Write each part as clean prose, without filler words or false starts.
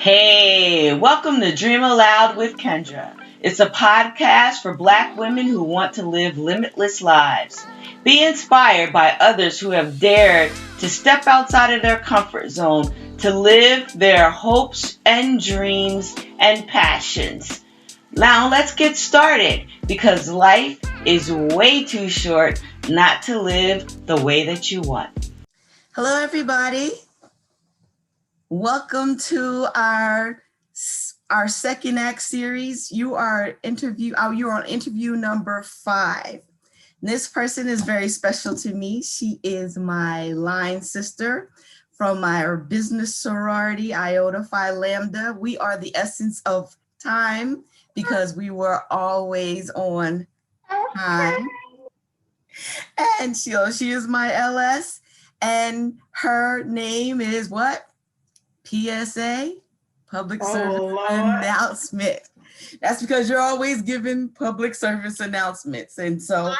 Hey, welcome to Dream Aloud with Kendra. It's a podcast for Black women who want to live limitless lives. Be inspired by others who have dared to step outside of their comfort zone to live their hopes and dreams and passions. Now let's get started because life is way too short not to live the way that you want. Hello, everybody. Welcome to our second act series. You're on interview number 5. This person is very special to me. She is my line sister from my business sorority, Iota Phi Lambda. We are the essence of time because we were always on time. And she is my LS. And her name is what? PSA, public service announcement. That's because you're always giving public service announcements. And so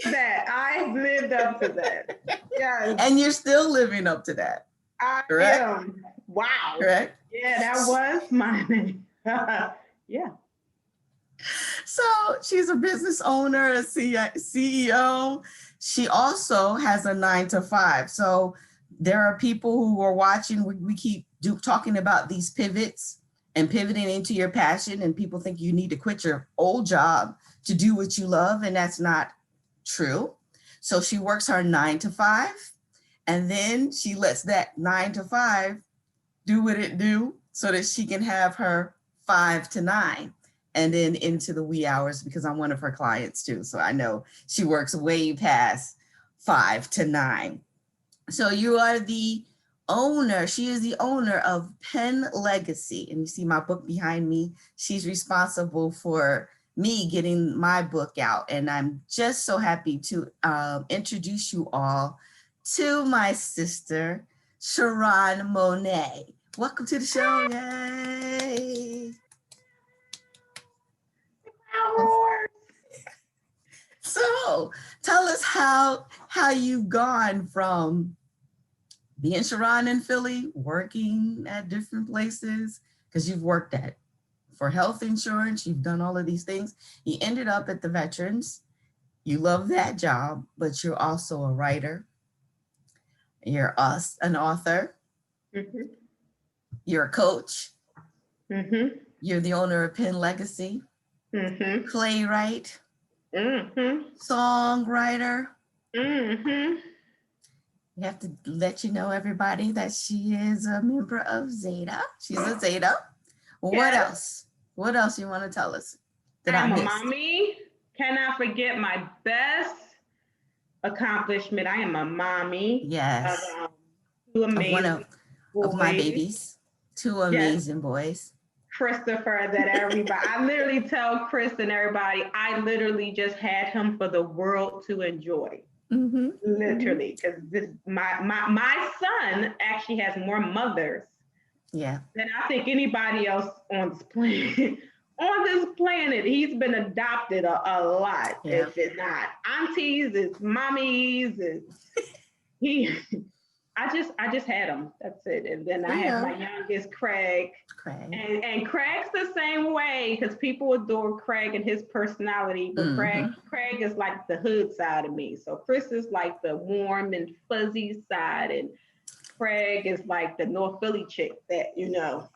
I've lived up to that. Yes. And you're still living up to that. I correct? am. Wow. Correct? Yeah, that was my name. Yeah. So she's a business owner, a CEO. She also has a 9-to-5. So there are people who are watching. We keep talking about these pivots and pivoting into your passion, and people think you need to quit your old job to do what you love, and that's not true. So she works her 9-to-5, and then she lets that 9-to-5 do what it do so that she can have her 5 to 9 and then into the wee hours, because I'm one of her clients too. So I know she works way past 5 to 9. So you are the owner. She is the owner of Pen Legacy. And you see my book behind me. She's responsible for me getting my book out. And I'm just so happy to introduce you all to my sister, Sharon Monet. Welcome to the show. Yay. So tell us how you've gone from being Sharon in Philly, working at different places, because you've worked for health insurance, you've done all of these things. You ended up at the Veterans. You love that job, but you're also a writer. You're an author. Mm-hmm. You're a coach. Mm-hmm. You're the owner of Pen Legacy. Mm-hmm. Playwright. Mm-hmm. Songwriter. Mm-hmm. We have to let you know, everybody, that she is a member of Zeta. She's a Zeta. What Yes. else? What else you want to tell us that I'm I a missed? mommy. Cannot forget my best accomplishment. I am a mommy. Yes. Of two amazing One of my babies. 2 amazing boys. Christopher, that everybody, I literally tell Chris and everybody, I literally just had him for the world to enjoy. Mm-hmm. Literally, because my son actually has more mothers than I think anybody else on this planet. On this planet, he's been adopted a lot. Yeah. If it's not aunties, it's mommies, I just had him. That's it. And then I have my youngest, Craig. And Craig's the same way, because people adore Craig and his personality. But Craig is like the hood side of me. So Chris is like the warm and fuzzy side, and Craig is like the North Philly chick that you know.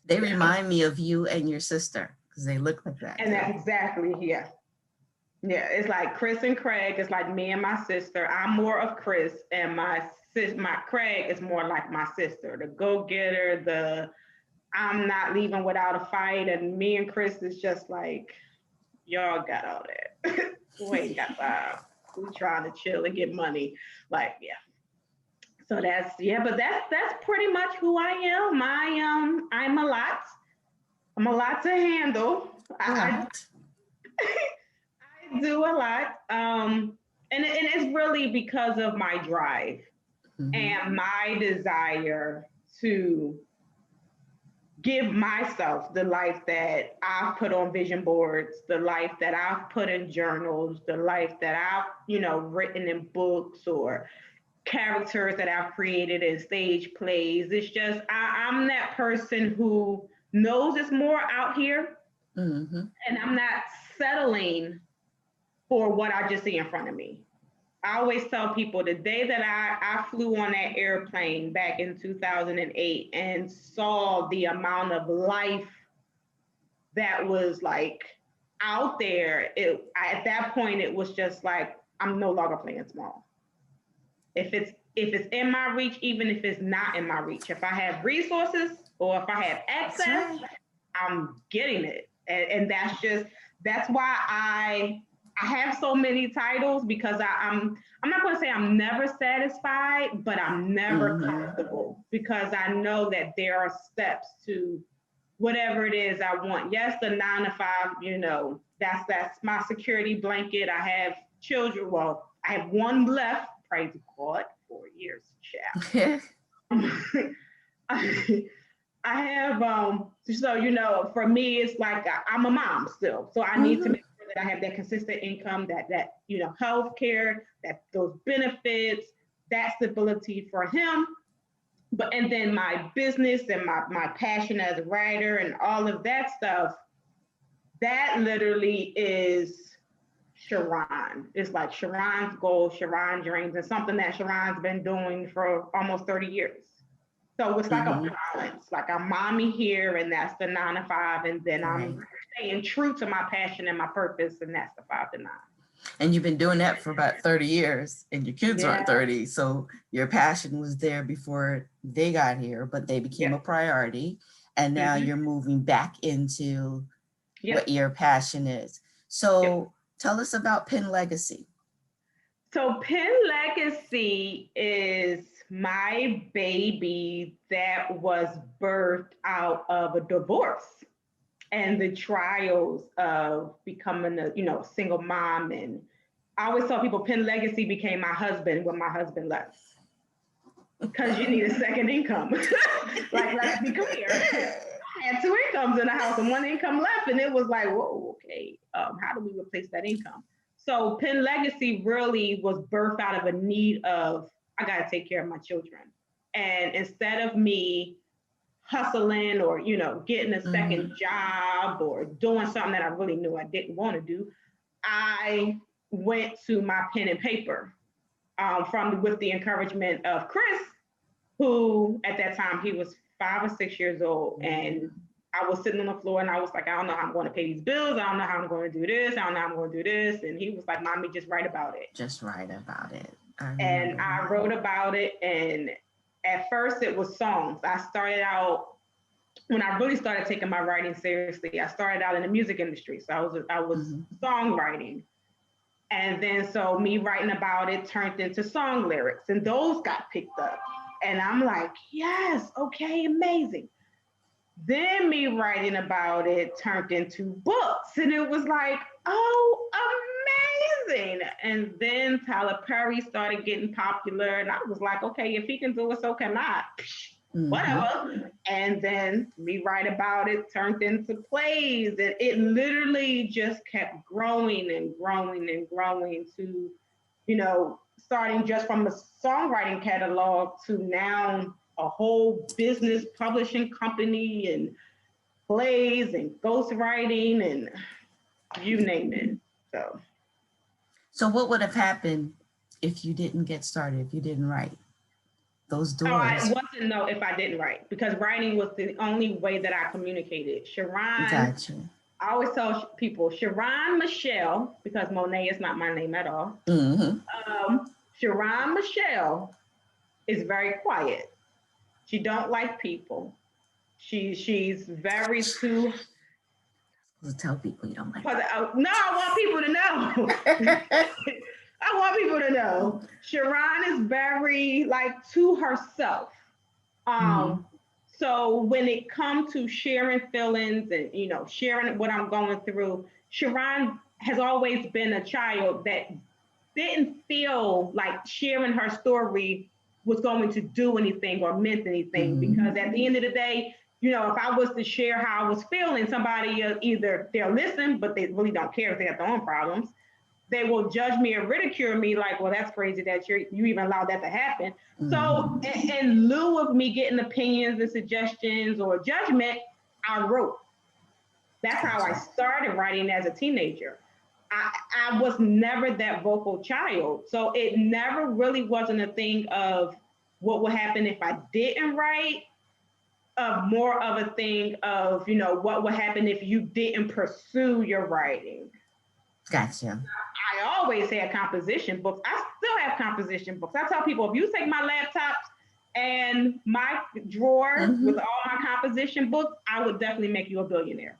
They remind me of you and your sister because they look like that. And that's exactly, yeah. It's like Chris and Craig. It's like me and my sister. I'm more of Chris, and my Craig is more like my sister, the go-getter, I'm not leaving without a fight. And me and Chris is just like, y'all got all that. We ain't got time. We trying to chill and get money. Like, yeah. So but that's pretty much who I am. I'm a lot. I'm a lot to handle. I do a lot. And it's really because of my drive and my desire to give myself the life that I've put on vision boards, the life that I've put in journals, the life that I've, written in books or characters that I've created in stage plays. It's just I'm that person who knows it's more out here, and I'm not settling for what I just see in front of me. I always tell people the day that I flew on that airplane back in 2008 and saw the amount of life that was like out there, at that point it was just like I'm no longer playing small. If it's in my reach, even if it's not in my reach, if I have resources or if I have access, right, I'm getting it. And that's why I have so many titles, because I'm not going to say I'm never satisfied, but I'm never comfortable, because I know that there are steps to whatever it is I want. Yes, the 9 to 5, that's my security blanket. I have children. Well, I have one left, praise God, 4 years, child. I have, so, for me, it's like I'm a mom still. So I need to make sure that I have that consistent income, that health care, that those benefits, that stability for him. And then my business and my passion as a writer and all of that stuff, that literally is Sharon. It's like Sharon's goals, Sharon's dreams, and something that Sharon's been doing for almost 30 years. So it's like a balance. Like I'm mommy here, and that's the 9 to 5, and then I'm staying true to my passion and my purpose, and that's the 5 to 9. And you've been doing that for about 30 years, and your kids aren't 30. So your passion was there before they got here, but they became a priority. And now you're moving back into what your passion is. So tell us about Pen Legacy. So Pen Legacy is my baby that was birthed out of a divorce and the trials of becoming a single mom. And I always tell people Pen Legacy became my husband when my husband left, because you need a second income. Like, let's be clear. I had 2 incomes in the house and 1 income left, and it was like, whoa, okay, how do we replace that income? So Pen Legacy really was birthed out of a need of, I got to take care of my children. And instead of me hustling or, getting a second job or doing something that I really knew I didn't want to do, I went to my pen and paper with the encouragement of Chris, who at that time he was 5 or 6 years old, and I was sitting on the floor and I was like, I don't know how I'm going to pay these bills. I don't know how I'm going to do this. I don't know how I'm going to do this. And he was like, Mommy, just write about it. Just write about it. And I wrote about it. And at first it was songs. I started out, when I really started taking my writing seriously, I started out in the music industry. So I was songwriting. And then so me writing about it turned into song lyrics, and those got picked up. And I'm like, yes, okay, amazing. Then me writing about it turned into books, and it was like, oh, amazing. And then Tyler Perry started getting popular, and I was like, okay, if he can do it, so can I. Whatever. And then me write about it turned into plays, and it literally just kept growing and growing and growing to, starting just from a songwriting catalog to now a whole business publishing company and plays and ghostwriting and you name it. So what would have happened if you didn't get started, if you didn't write? Those doors. Oh, I wasn't know if I didn't write, because writing was the only way that I communicated. Sharon, gotcha. I always tell people, Sharon Michelle, because Monet is not my name at all. Sharon Michelle is very quiet. She don't like people. She's very too. Tell people you don't like. No, I want people to know. I want people to know Sharon is very to herself. So when it comes to sharing feelings and sharing what I'm going through, Sharon has always been a child that didn't feel like sharing her story was going to do anything or meant anything, because at the end of the day, if I was to share how I was feeling, somebody either they'll listen, but they really don't care if they have their own problems. they will judge me or ridicule me like, well, that's crazy that you even allowed that to happen. So in lieu of me getting opinions and suggestions or judgment, I wrote. That's how I started writing as a teenager. I was never that vocal child. So it never really wasn't a thing of what would happen if I didn't write, more of a thing of, what would happen if you didn't pursue your writing. Gotcha. I always had composition books. I still have composition books. I tell people, if you take my laptops and my drawer with all my composition books, I would definitely make you a billionaire.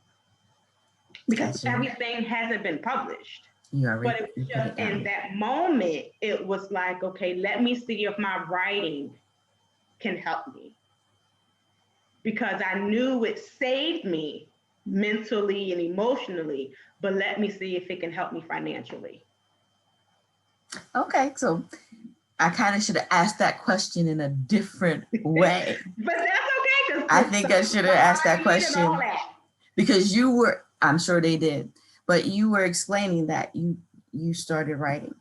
Because everything hasn't been published. But it was just in that moment, it was like, okay, let me see if my writing can help me. Because I knew it saved me mentally and emotionally, but let me see if it can help me financially. Okay, so I kind of should have asked that question in a different way. But that's okay. I think I should have asked that question because you were, I'm sure they did, but you were explaining that you started writing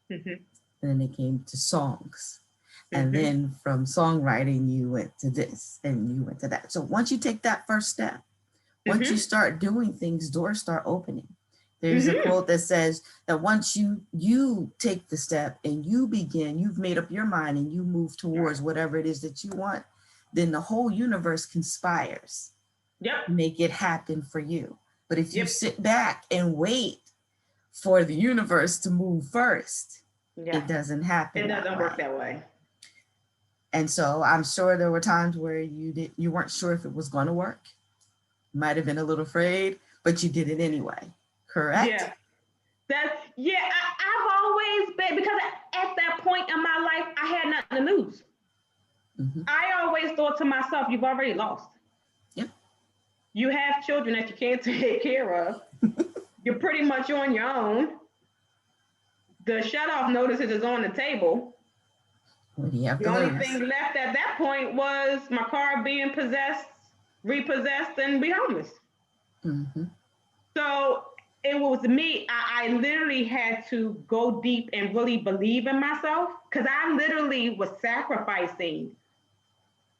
and then it came to songs. And then from songwriting, you went to this and you went to that. So once you take that first step, once you start doing things, doors start opening. There's a quote that says that once you take the step and you begin, you've made up your mind and you move towards whatever it is that you want, then the whole universe conspires to make it happen for you. But if you sit back and wait for the universe to move first, it doesn't happen. It doesn't work that way. And so I'm sure there were times where you weren't sure if it was going to work. Might have been a little afraid, but you did it anyway. Correct? Yeah. I've always been, because at that point in my life, I had nothing to lose. I always thought to myself, you've already lost. Yep. You have children that you can't take care of. You're pretty much on your own. The shut-off notices is on the table. The only thing left at that point was my car being repossessed, and be homeless. So it was me. I literally had to go deep and really believe in myself, because I literally was sacrificing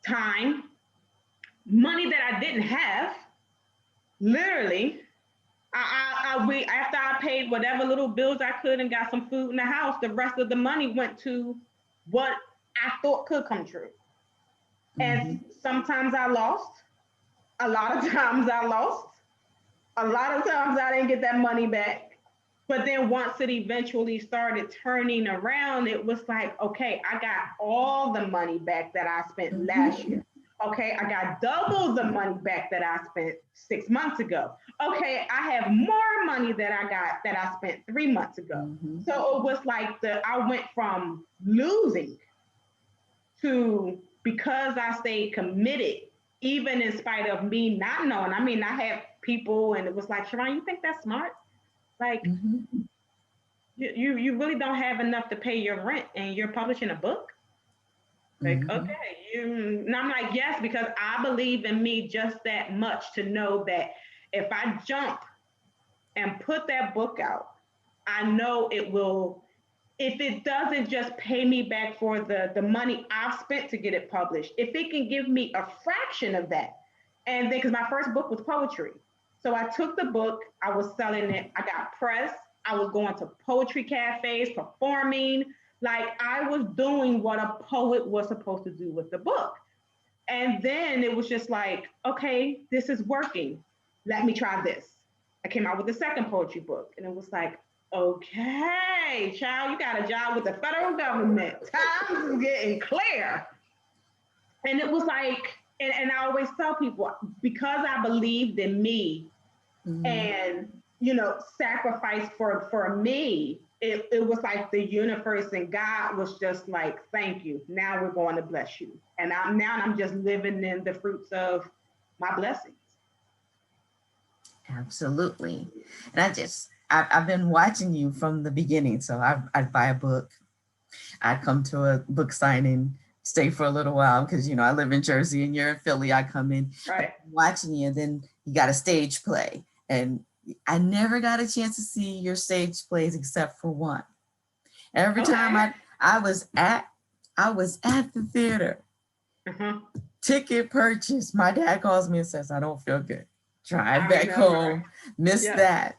time, money that I didn't have. Literally, after I paid whatever little bills I could and got some food in the house, the rest of the money went to what I thought could come true. And sometimes I lost. A lot of times I lost. A lot of times I didn't get that money back. But then once it eventually started turning around, it was like, okay, I got all the money back that I spent last year. Okay, I got double the money back that I spent 6 months ago. Okay, I have more money that I spent 3 months ago. So it was like I went from losing to, because I stayed committed, even in spite of me not knowing. I mean, I had people, and it was like, Sharon, you think that's smart? Like, you really don't have enough to pay your rent, and you're publishing a book? Like, okay. And I'm like, yes, because I believe in me just that much to know that if I jump and put that book out, I know it will. If it doesn't just pay me back for the money I've spent to get it published, if it can give me a fraction of that, and then, because my first book was poetry. So I took the book, I was selling it, I got pressed, I was going to poetry cafes, performing, like I was doing what a poet was supposed to do with the book. And then it was just like, okay, this is working. Let me try this. I came out with the second poetry book, and it was like, okay, child, you got a job with the federal government. Times is getting clear. And it was like, and I always tell people, because I believed in me and, sacrifice for me, it was like the universe and God was just like, thank you. Now we're going to bless you. And I'm just living in the fruits of my blessings. Absolutely. And I've been watching you from the beginning. So I'd buy a book. I'd come to a book signing, stay for a little while because, I live in Jersey and you're in Philly. I come in, right, watching you, and then you got a stage play. And I never got a chance to see your stage plays except for one. Every time I was at the theater, ticket purchase. My dad calls me and says, I don't feel good. Drive back home. Missed that.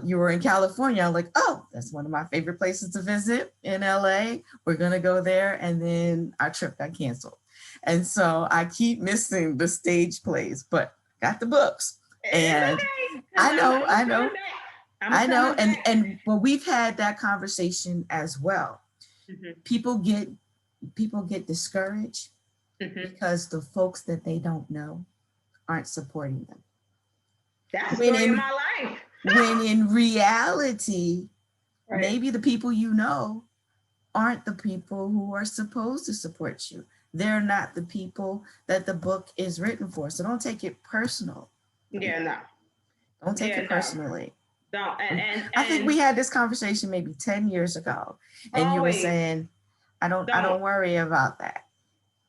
You were in California. I'm like, oh, that's one of my favorite places to visit in LA. We're going to go there. And then our trip got canceled. And so I keep missing the stage plays, but got the books. And I know. And well, we've had that conversation as well. People get discouraged because the folks that they don't know aren't supporting them. That's the story of my life. When in reality, maybe the people you know aren't the people who are supposed to support you. They're not the people that the book is written for. So don't take it personal. Yeah, no. Don't take it personally. Don't. And I think we had this conversation maybe 10 years ago, and you were saying, I don't worry about that.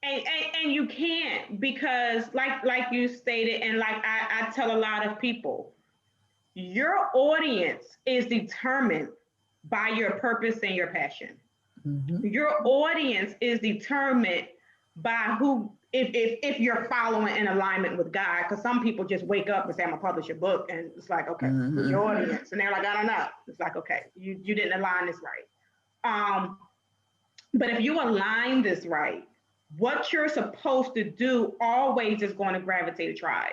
And you can't, because like you stated, and like I tell a lot of people, your audience is determined by your purpose and your passion. Your audience is determined by who, if you're following in alignment with God, because some people just wake up and say, I'm gonna publish a book, and it's like, okay, who's your audience? And they're like, I don't know. It's like, okay, you didn't align this right. But if you align this right, what you're supposed to do always is going to gravitate a tribe,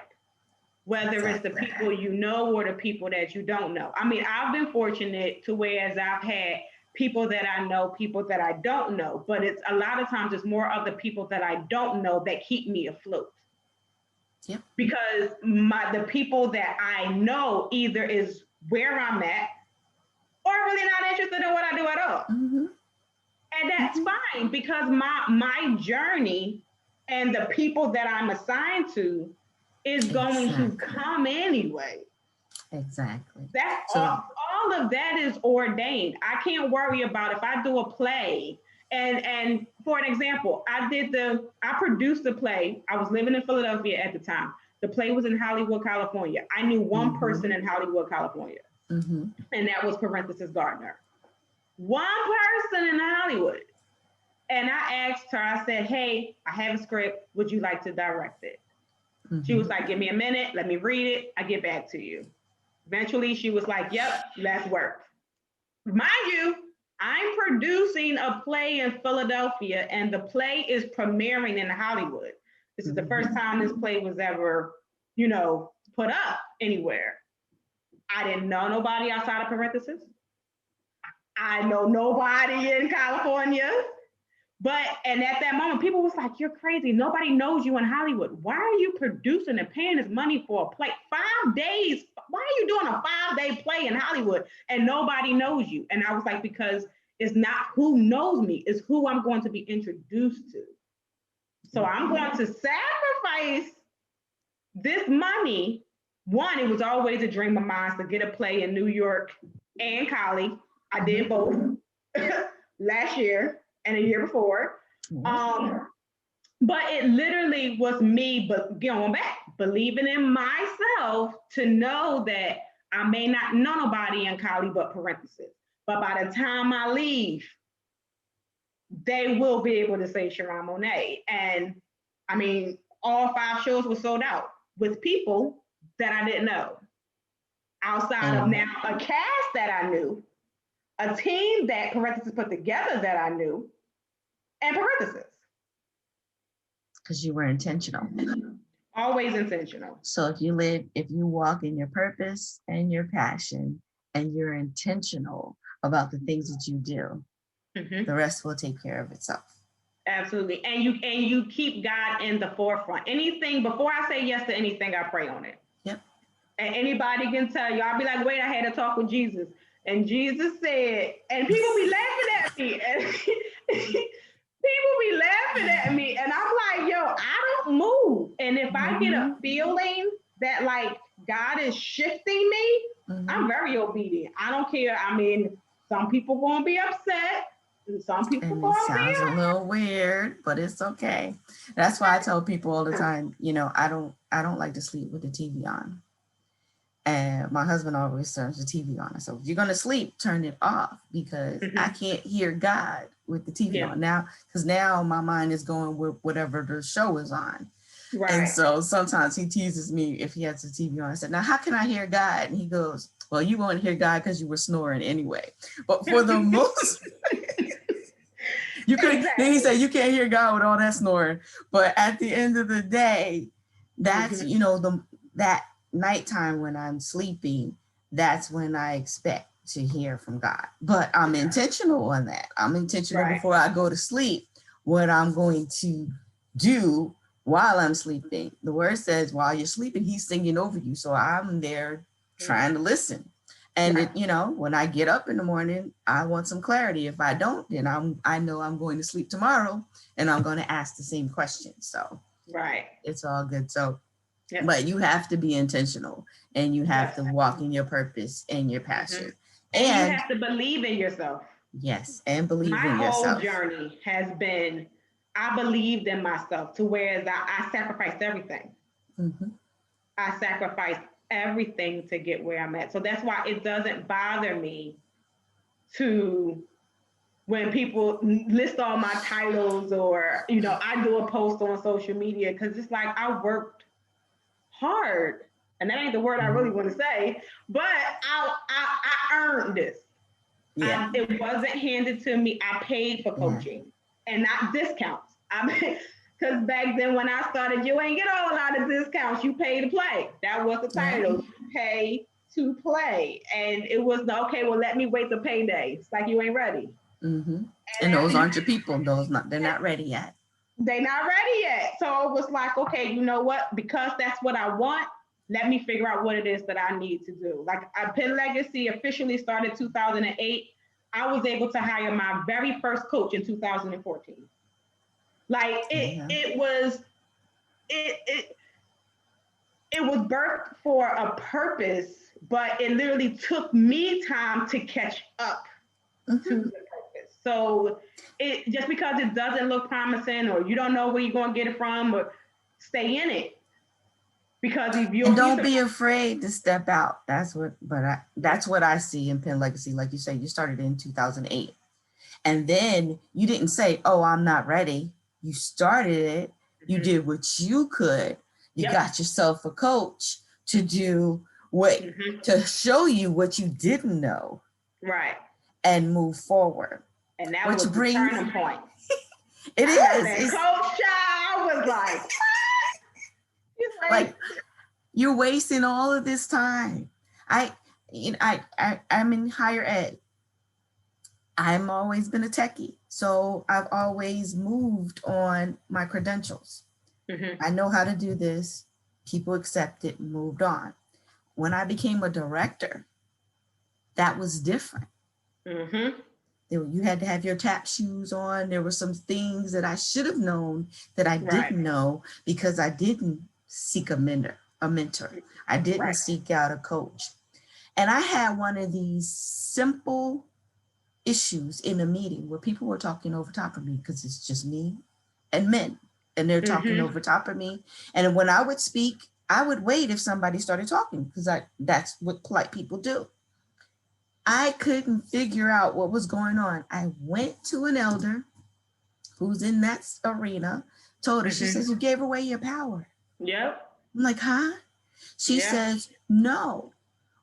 whether it's the people you know or the people that you don't know. I mean, I've been fortunate to whereas I've had people that I know, people that I don't know, but it's a lot of times it's more of the people that I don't know that keep me afloat. Yep. Because the people that I know either is where I'm at or really not interested in what I do at all. And that's fine, because my journey and the people that I'm assigned to is going to come anyway. Exactly. That's all of that is ordained. I can't worry about if I do a play. And for an example, I produced the play. I was living in Philadelphia at the time. The play was in Hollywood, California. I knew one person in Hollywood, California, and that was parenthesis Gardner. One person in Hollywood. And I asked her, I said, hey, I have a script. Would you like to direct it? She was like, give me a minute. Let me read it. I'll get back to you. Eventually, she was like, yep, let's work. Mind you, I'm producing a play in Philadelphia, and the play is premiering in Hollywood. This is the first time this play was ever, put up anywhere. I didn't know nobody outside of parenthesis. I know nobody in California. And at that moment, people was like, you're crazy. Nobody knows you in Hollywood. Why are you producing and paying this money for a play? 5 days. Why are you doing a 5-day play in Hollywood and nobody knows you? And I was like, because it's not who knows me, it's who I'm going to be introduced to. So I'm going to sacrifice this money. One, it was always a dream of mine to get a play in New York and Cali. I did both last year and a year before. But it literally was me, but going back, believing in myself to know that I may not know nobody in Cali but parenthesis. But by the time I leave, they will be able to say Sharon Monet. And I mean, all 5 shows were sold out with people that I didn't know. Outside of now a cast that I knew, a team that parenthesis put together that I knew, and parenthesis. Because you were intentional. Always intentional. So if you walk in your purpose and your passion, and you're intentional about the things that you do, the rest will take care of itself. Absolutely. And you keep God in the forefront. Anything, before I say yes to anything, I pray on it. Yep. And anybody can tell you, I'll be like, wait, I had to talk with Jesus. And Jesus said, and people be laughing at me. And people be laughing at me. And I'm like, yo, I don't move. And if I get a feeling that like God is shifting me, I'm very obedient. I don't care. I mean, some people won't be upset. And some people and won't it sounds a little weird, but it's okay. That's why I tell people all the time, I don't like to sleep with the TV on. And my husband always turns the TV on. So if you're going to sleep, turn it off, because I can't hear God with the TV on now, because now my mind is going with whatever the show is on. Right. And so sometimes he teases me if he has the TV on. I said, now how can I hear God? And he goes, well, you won't hear God because you were snoring anyway. But for the most, you could. Then he said, you can't hear God with all that snoring. But at the end of the day, that's that nighttime when I'm sleeping, that's when I expect to hear from God. But I'm intentional on that. I'm intentional before I go to sleep what I'm going to do while I'm sleeping. The word says while you're sleeping, he's singing over you. So I'm there trying to listen. And when I get up in the morning, I want some clarity. If I don't, then I know I'm going to sleep tomorrow and I'm going to ask the same question. So it's all good. So but you have to be intentional, and you have to walk in your purpose and your passion. And you have to believe in yourself. Yes, and believe in yourself. My whole journey has been, I believed in myself to where I sacrificed everything. I sacrificed everything to get where I'm at. So that's why it doesn't bother me when people list all my titles, or, I do a post on social media, because it's like I worked hard, and that ain't the word I really want to say, but I earned this. It wasn't handed to me. I paid for coaching and not discounts. Because back then when I started, you ain't get a whole lot of discounts. You pay to play. That was the title. You pay to play. And it was okay, well, let me wait the payday. It's like you ain't ready. And those aren't your people. They're not ready yet. They're not ready yet. So it was like, okay, you know what? Because that's what I want, let me figure out what it is that I need to do. Like, Penn Legacy officially started 2008. I was able to hire my very first coach in 2014. Like it was birthed for a purpose, but it literally took me time to catch up to the purpose. So it just because it doesn't look promising, or you don't know where you're going to get it from, or stay in it. Because if you don't be afraid to step out. That's what I see in Penn Legacy. Like you said, you started in 2008, and then you didn't say, "Oh, I'm not ready." You started it. You did what you could. You got yourself a coach to do to show you what you didn't know, right, and move forward. And that was the turning point. It is. Coach, I was like, you're wasting all of this time. I'm in higher ed. I've always been a techie, so I've always moved on my credentials. I know how to do this. People accept it and moved on. When I became a director, that was different. You had to have your tap shoes on. There were some things that I should have known that I didn't know, because I didn't seek a mentor. I didn't seek out a coach. And I had one of these simple issues in a meeting where people were talking over top of me, because it's just me and men, and they're talking over top of me. And when I would speak, I would wait if somebody started talking, because that's what polite people do. I couldn't figure out what was going on. I went to an elder who's in that arena, told her, she says, you gave away your power. Yep. I'm like, huh? She says, no.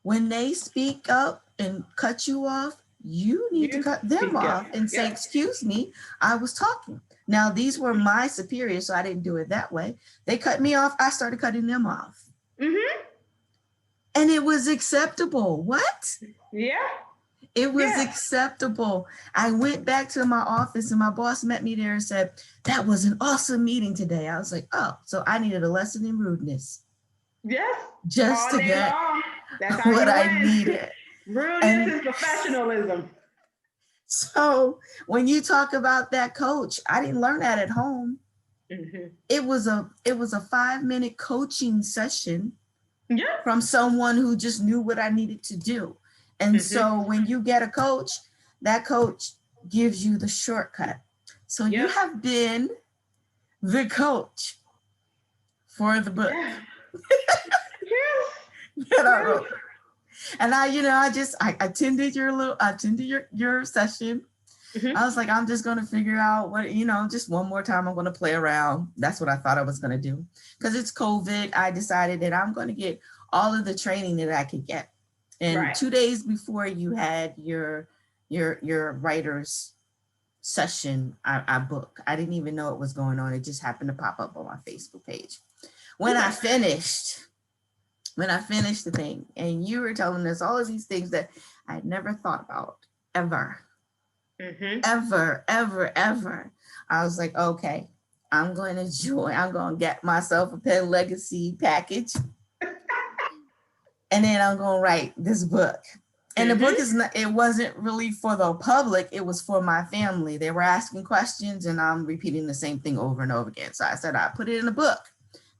When they speak up and cut you off, you need to cut them off and say, excuse me, I was talking. Now, these were my superiors, so I didn't do it that way. They cut me off. I started cutting them off. And it was acceptable. What? Yeah. It was acceptable. I went back to my office and my boss met me there and said, that was an awesome meeting today. I was like, oh, so I needed a lesson in rudeness. Yes. Just to get what I needed. Rudeness is professionalism. So when you talk about that coach, I didn't learn that at home. It was a 5-minute coaching session from someone who just knew what I needed to do. And so when you get a coach, that coach gives you the shortcut. So you have been the coach for the book. that I wrote. And I attended your session. Mhm. I was like, I'm just going to figure out what, just one more time, I'm going to play around. That's what I thought I was going to do. Because it's COVID, I decided that I'm going to get all of the training that I could get. And Right. 2 days before you had your writer's session, I booked. I didn't even know it was going on. It just happened to pop up on my Facebook page. When I finished the thing, and you were telling us all of these things that I had never thought about ever. Mm-hmm. Ever. I was like, okay, I'm going to get myself a Pen Legacy package. And then I'm going to write this book. And the book it wasn't really for the public. It was for my family. They were asking questions and I'm repeating the same thing over and over again. So I said, I put it in a book.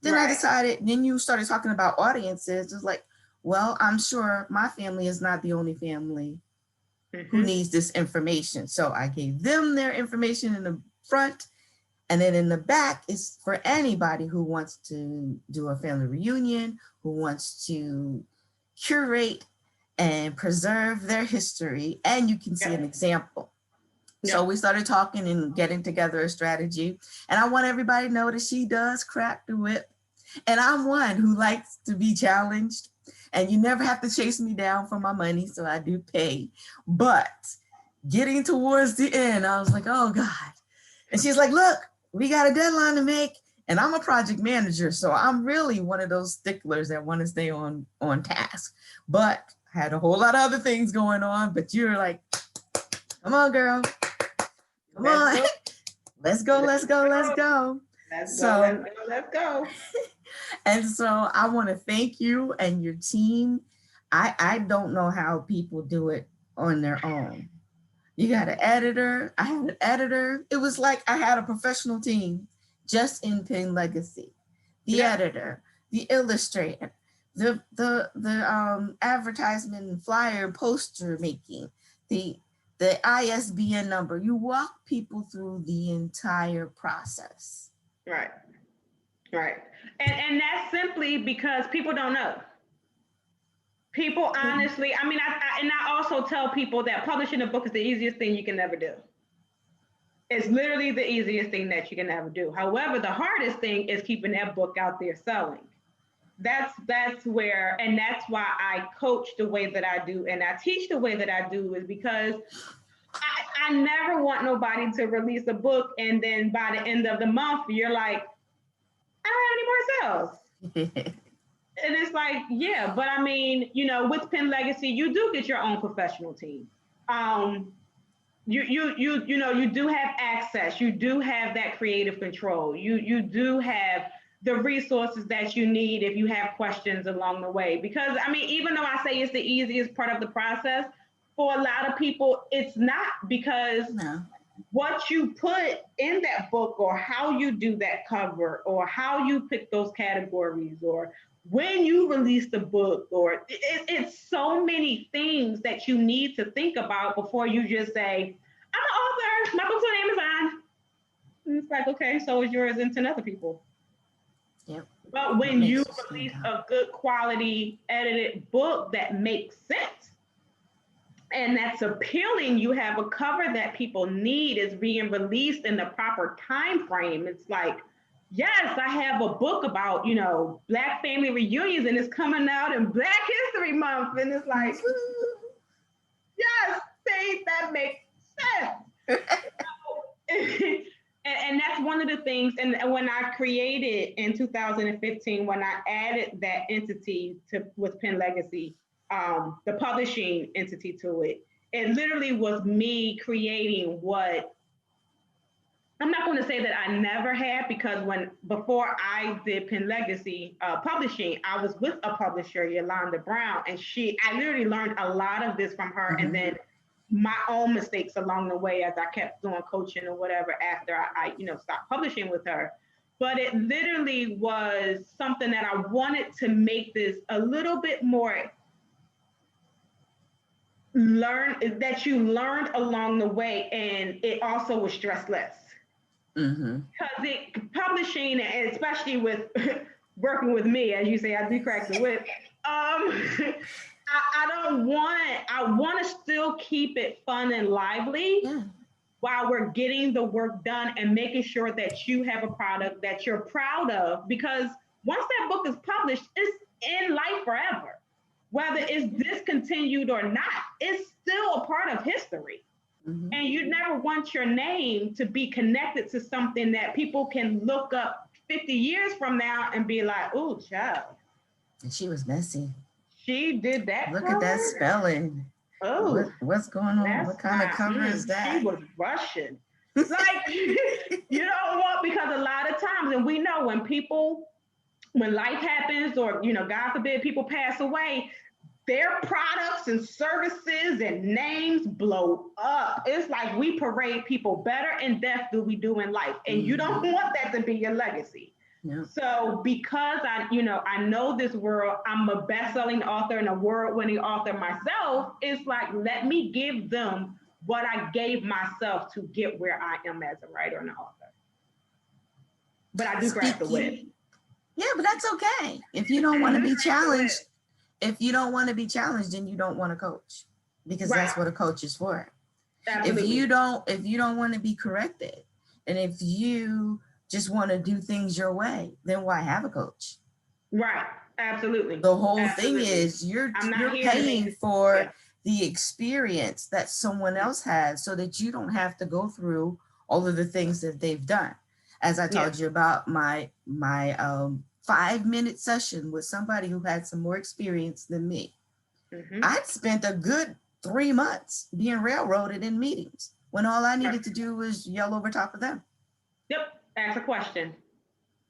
Then I decided, then you started talking about audiences. It's like, well, I'm sure my family is not the only family who needs this information. So I gave them their information in the front, and then in the back is for anybody who wants to do a family reunion, who wants to curate and preserve their history, and you can see an example. So we started talking and getting together a strategy, and I want everybody to know that she does crack the whip, and I'm one who likes to be challenged. And you never have to chase me down for my money, so I do pay. But getting towards the end, I was like, oh God. And she's like, look, we got a deadline to make. And I'm a project manager, so I'm really one of those sticklers that want to stay on task. But I had a whole lot of other things going on, but you're like, come on, girl. Come on. Let's go. Let's go. And so I want to thank you and your team. I don't know how people do it on their own. You got an editor. I had an editor. It was like I had a professional team just in Pen Legacy. The editor, the illustrator, the advertisement and flyer and poster making, the ISBN number. You walk people through the entire process. Right. And that's simply because people don't know. People honestly, I also tell people that publishing a book is the easiest thing you can ever do. It's literally the easiest thing that you can ever do. However, the hardest thing is keeping that book out there selling. That's where, and that's why I coach the way that I do and I teach the way that I do, is because I never want nobody to release a book and then by the end of the month, you're like, I don't have any more sales. And it's like, yeah, but I mean, with Pen Legacy, you do get your own professional team. You do have access. You do have that creative control. You do have the resources that you need if you have questions along the way. Because even though I say it's the easiest part of the process, for a lot of people, it's not, because what you put in that book, or how you do that cover, or how you pick those categories, or when you release the book, or it's so many things that you need to think about before you just say, I'm an author, my book's on Amazon. And it's like, okay, so is yours and 10 other people. Yep. But when you release a good quality edited book that makes sense, and that's appealing, you have a cover that people need, is being released in the proper time frame. It's like, yes, I have a book about, Black family reunions, and it's coming out in Black History Month. And it's like, yes, see, that makes sense. And that's one of the things. And when I created in 2015, when I added that entity with Pen Legacy, the publishing entity to it, it literally was me creating what, I'm not going to say that I never had, because before I did Pen Legacy publishing, I was with a publisher, Yolanda Brown, and I literally learned a lot of this from her, and then my own mistakes along the way as I kept doing coaching or whatever after I stopped publishing with her. But it literally was something that I wanted to make this a little bit more that you learned along the way, and it also was stress less. Because publishing, and especially with working with me, as you say, I do crack the whip. I want to still keep it fun and lively. Yeah. While we're getting the work done and making sure that you have a product that you're proud of, because once that book is published, it's in life forever. Whether it's discontinued or not, it's still a part of history. Mm-hmm. And you never want your name to be connected to something that people can look up 50 years from now and be like, oh, child. And she was messy. She did that. Look at that spelling. Oh, what's going on? What kind of cover is that? She was Russian. Like, you don't want, because a lot of times, and we know when life happens or, God forbid, people pass away, their products and services and names blow up. It's like we parade people better in death than we do in life. And you don't want that to be your legacy. Yeah. So because I know this world, I'm a best-selling author and award-winning author myself, it's like, let me give them what I gave myself to get where I am as a writer and an author. But I do grab the whip. Yeah, but that's okay. If you don't want to be challenged, then you don't want to coach, because that's what a coach is for. Absolutely. If you don't want to be corrected, and if you just want to do things your way, then why have a coach? Right. Absolutely. The whole thing is you're paying for the experience that someone else has, so that you don't have to go through all of the things that they've done. As I told you about my 5-minute session with somebody who had some more experience than me. Mm-hmm. I'd spent a good 3 months being railroaded in meetings when all I needed to do was yell over top of them. Yep. Ask a question.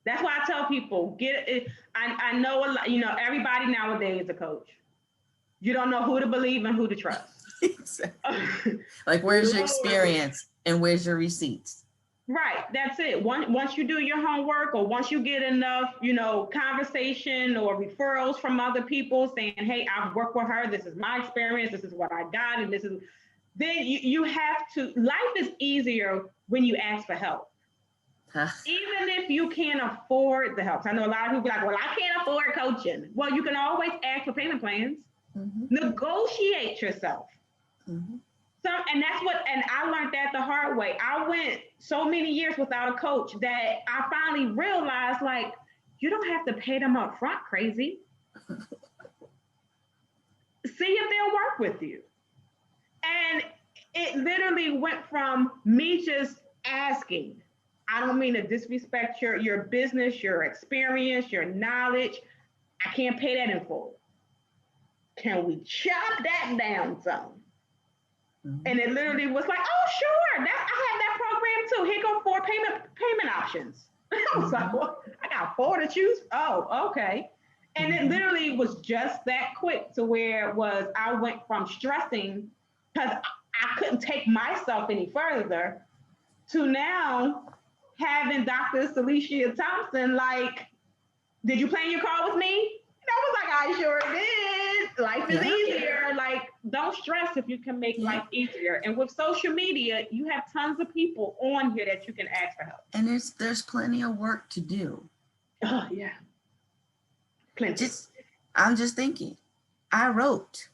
That's why I tell people, get it. I know a lot, everybody nowadays is a coach. You don't know who to believe and who to trust. Exactly. Like, where's your experience and where's your receipts? Right. That's it. Once you do your homework, or once you get enough, conversation or referrals from other people saying, hey, I've worked with her. This is my experience. This is what I got. And then you have to, life is easier when you ask for help. Even if you can't afford the help. I know a lot of people be like, well, I can't afford coaching. Well, you can always ask for payment plans. Mm-hmm. Negotiate yourself. Mm-hmm. And I learned that the hard way. I went so many years without a coach that I finally realized, like, you don't have to pay them up front, crazy. See if they'll work with you. And it literally went from me just asking. I don't mean to disrespect your business, your experience, your knowledge. I can't pay that in full. Can we chop that down some? Mm-hmm. And it literally was like, oh, sure. I have that program too. Here go 4 payment options. I was like, well, I got 4 to choose. Oh, okay. And it literally was just that quick to where it was, I went from stressing because I couldn't take myself any further to now having Dr. Celicia Thompson, like, did you plan your call with me? And I was like, I sure did. Life is easier. Like, don't stress if you can make life easier. And with social media, you have tons of people on here that you can ask for help. And there's plenty of work to do. Oh, yeah. Plenty. I'm just thinking, I wrote,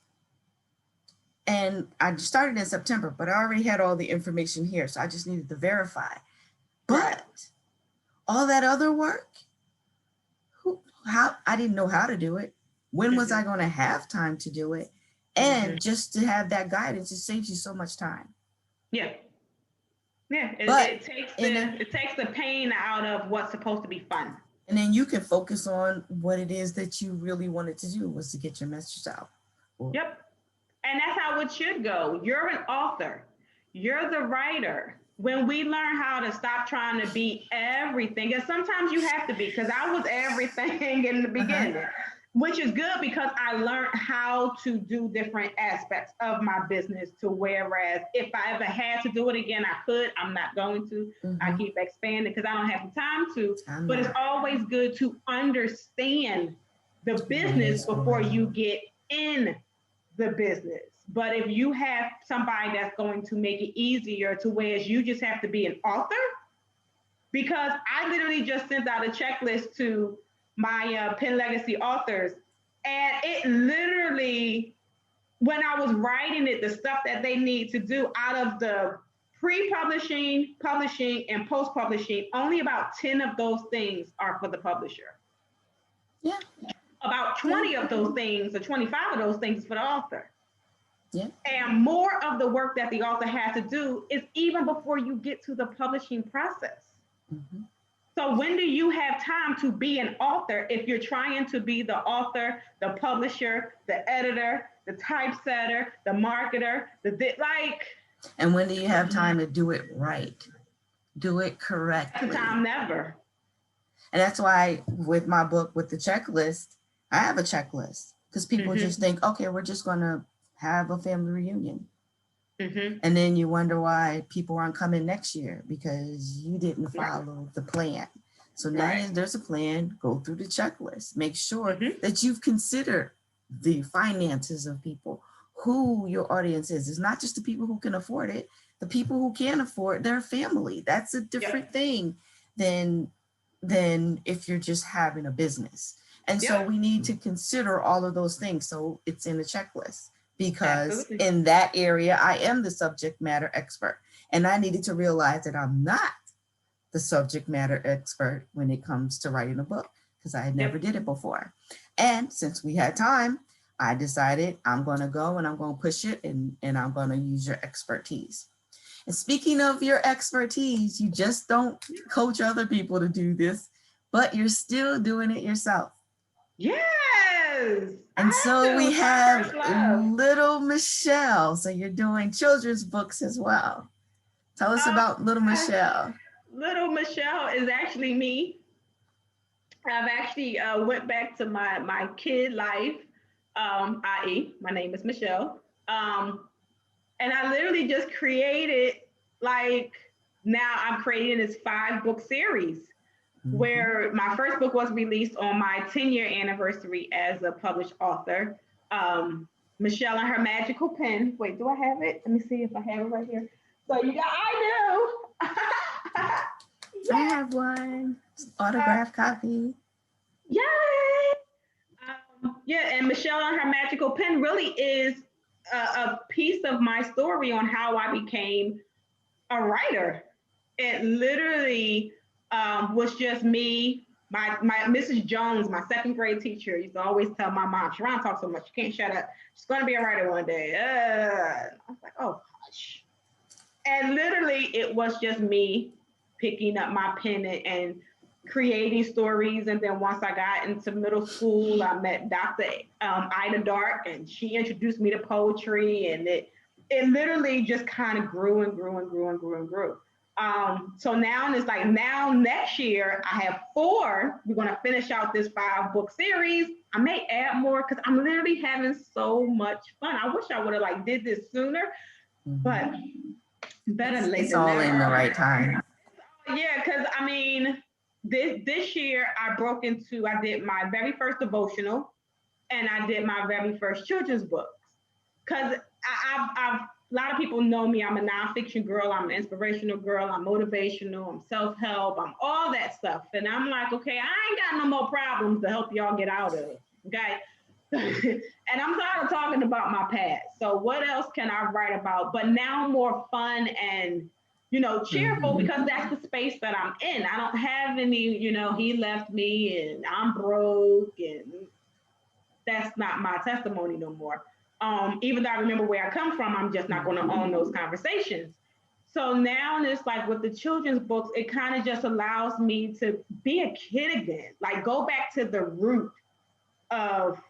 and I started in September, but I already had all the information here, so I just needed to verify. But all that other work, I didn't know how to do it. When was I going to have time to do it? And just to have that guidance, it saves you so much time. Yeah. Yeah. It takes the pain out of what's supposed to be fun. And then you can focus on what it is that you really wanted to do, was to get your message out. Yep. And that's how it should go. You're an author. You're the writer. When we learn how to stop trying to be everything, and sometimes you have to be, because I was everything in the beginning, which is good because I learned how to do different aspects of my business, to whereas if I ever had to do it again, I could. I'm not going to. I keep expanding because I don't have the time to. But it's always good to understand the business before you get in the business. But if you have somebody that's going to make it easier to where you just have to be an author, because I literally just sent out a checklist to my Pen Legacy authors, And it literally, when I was writing it, the stuff that they need to do out of the pre-publishing, publishing, and post-publishing, only about 10 of those things are for the publisher. Yeah. About 20 of those things, or 25 of those things, is for the author. Yeah. And more of the work that the author has to do is even before you get to the publishing process. Mm-hmm. So when do you have time to be an author if you're trying to be the author, the publisher, the editor, the typesetter, the marketer, like? And when do you have time to do it right? Do it correctly. The time never. And that's why with my book, with the checklist, I have a checklist because people just think, okay, we're just going to have a family reunion. And then you wonder why people aren't coming next year because you didn't follow the plan. So now there's a plan, go through the checklist, make sure that you've considered the finances of people, who your audience is. It's not just the people who can afford it, the people who can't afford their family. That's a different thing than if you're just having a business. And so we need to consider all of those things. So it's in the checklist. Because in that area, I am the subject matter expert. And I needed to realize that I'm not the subject matter expert when it comes to writing a book, because I had never did it before. And since we had time, I decided I'm going to go and I'm going to push it and I'm going to use your expertise. And speaking of your expertise, you just don't coach other people to do this, but you're still doing it yourself. Yes. And so we have little Michelle. So you're doing children's books as well. Tell us about little Michelle. Little Michelle is actually me. I've actually went back to my kid life, i.e. my name is Michelle. And I literally just created, now I'm creating this 5-book series. Where my first book was released on my 10-year anniversary as a published author. Michelle and Her Magical Pen. Wait, do I have it? Let me see if I have it right here. So you got, I do. I have one autographed copy. Yay! And Michelle and Her Magical Pen really is a piece of my story on how I became a writer. It literally was just me, my Mrs. Jones, my 2nd grade teacher, used to always tell my mom, Sharon talks so much, you can't shut up. She's going to be a writer one day. I was like, oh, hush. And literally, it was just me picking up my pen and creating stories. And then once I got into middle school, I met Dr. Ida Dark, and she introduced me to poetry. And it literally just kind of grew and grew and grew and grew and grew. So now it's like, now next year I have 4. We're going to finish out this 5-book series. I may add more because I'm literally having so much fun. I wish I would have did this sooner, but better late it's than all never. in the right time. Yeah, because I mean, this year I did my very first devotional and I did my very first children's books. Because I've a lot of people know me. I'm a nonfiction girl. I'm an inspirational girl. I'm motivational. I'm self-help. I'm all that stuff. And I'm like, okay, I ain't got no more problems to help y'all get out of. Okay. And I'm tired of talking about my past. So what else can I write about? But now more fun and, cheerful, because that's the space that I'm in. I don't have any, he left me and I'm broke, and that's not my testimony no more. Even though I remember where I come from, I'm just not going to own those conversations. So now it's like with the children's books, it kind of just allows me to be a kid again, go back to the root of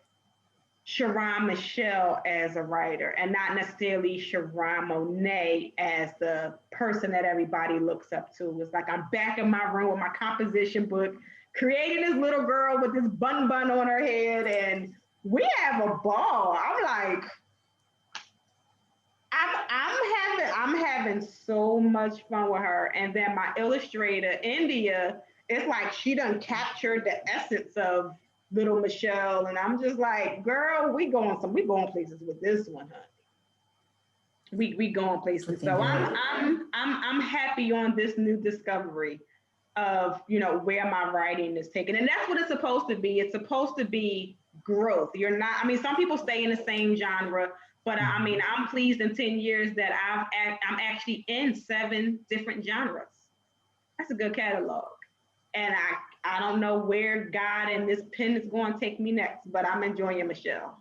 Sharon Michelle as a writer, and not necessarily Sharon Monet as the person that everybody looks up to. It's like I'm back in my room with my composition book, creating this little girl with this bun on her head, and we have a ball. I'm like, I'm having so much fun with her. And then my illustrator, India, it's like she done captured the essence of little Michelle. And I'm just like, girl, we going places with this one, honey. We going places. So I'm happy on this new discovery of, where my writing is taken. And that's what it's supposed to be. It's supposed to be growth. You're not, I mean, some people stay in the same genre, but I mean, I'm pleased in 10 years that I'm actually in 7 different genres. That's a good catalog. And I don't know where God and this pen is going to take me next, but I'm enjoying Michelle.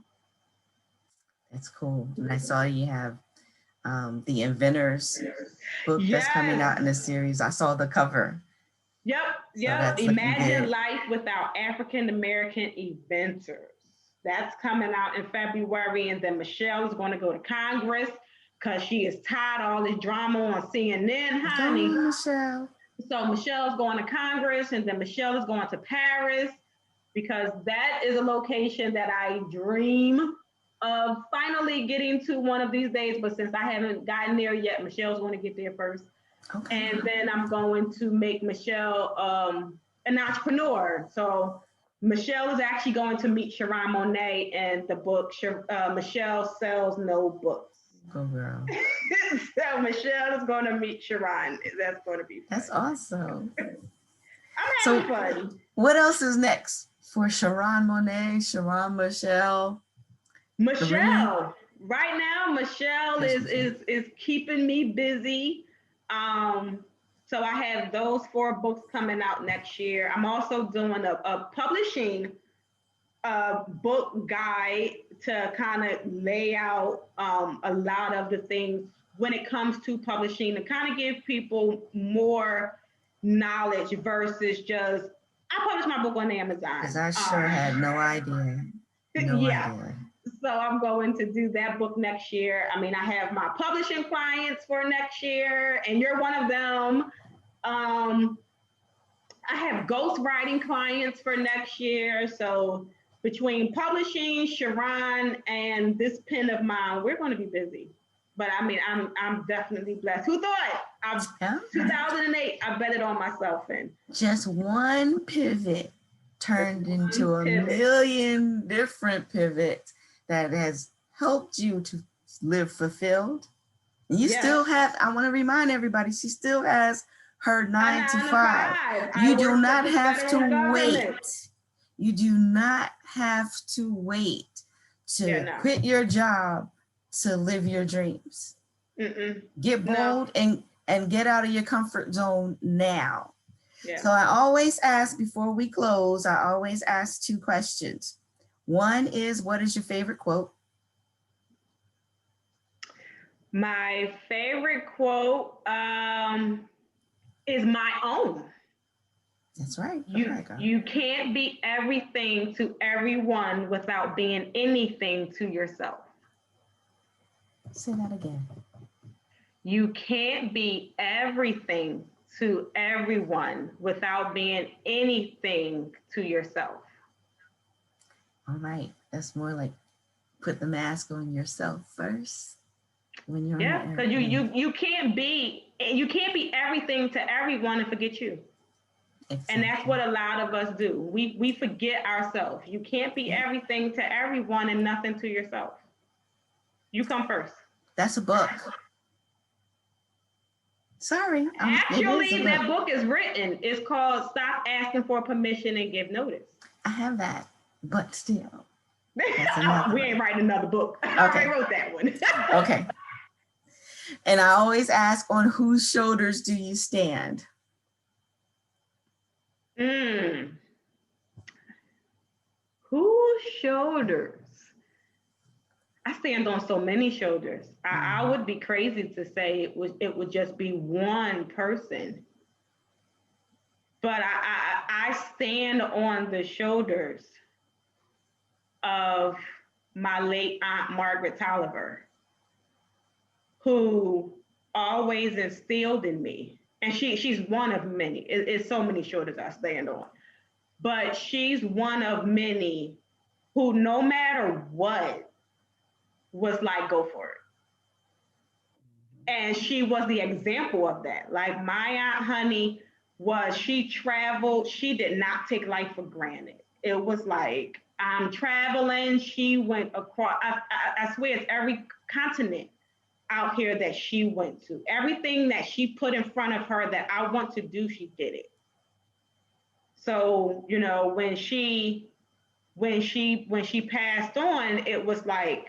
That's cool. And I saw you have the Inventors book that's coming out in the series. I saw the cover. Yep. So Imagine life without African American inventors. That's coming out in February, and then Michelle is going to go to Congress because she is tired of all this drama on CNN, honey. Michelle. So Michelle's going to Congress, and then Michelle is going to Paris because that is a location that I dream of finally getting to one of these days. But since I haven't gotten there yet, Michelle's going to get there first. Okay. And then I'm going to make Michelle an entrepreneur. So Michelle is actually going to meet Sharon Monet in the book, Michelle Sells No Books. Go girl. So Michelle is going to meet Sharon. That's going to be fun. That's awesome. I'm having fun. What else is next for Sharon Monet, Sharon Michelle? Michelle. Right now, Michelle is keeping me busy. So I have those 4 books coming out next year. I'm also doing a publishing book guide to kind of lay out a lot of the things when it comes to publishing, to kind of give people more knowledge versus just, I published my book on Amazon. Because I sure had no idea. No idea. So I'm going to do that book next year. I mean, I have my publishing clients for next year, and you're one of them. I have ghostwriting clients for next year. So between publishing, Sharon, and this pen of mine, we're going to be busy. But I mean, I'm definitely blessed. Who thought? 2008, I bet it on myself. And just one pivot turned into a million different pivots that has helped you to live fulfilled. And you still have, I want to remind everybody, she still has her 9 to 5. You do not have to wait. You do not have to wait to quit your job to live your dreams. Get bold and get out of your comfort zone now. So I always ask, before we close, I always ask 2 questions. One is, what is your favorite quote? My favorite quote is my own. That's right. You can't be everything to everyone without being anything to yourself. Say that again. You can't be everything to everyone without being anything to yourself. All right. That's more like put the mask on yourself first when you're because you can't be everything to everyone and forget you. Exactly. And that's what a lot of us do. We forget ourselves. You can't be everything to everyone and nothing to yourself. You come first. That's a book. Sorry. Actually, that book is written. It's called Stop Asking for Permission and Give Notice. I have that, but still. We ain't writing another book. Okay. I already wrote that one. Okay. And I always ask, on whose shoulders do you stand? Whose shoulders? I stand on so many shoulders. I would be crazy to say it would just be one person. But I stand on the shoulders of my late Aunt Margaret Tolliver, who always instilled in me. And she's one of many. It's so many shoulders I stand on. But she's one of many who, no matter what, was like, go for it. And she was the example of that. Like my Aunt Honey she traveled, she did not take life for granted. It was like, I'm traveling, she went across, I swear it's every continent out here that she went to. Everything that she put in front of her that I want to do, she did it. So, when she when she passed on, it was like,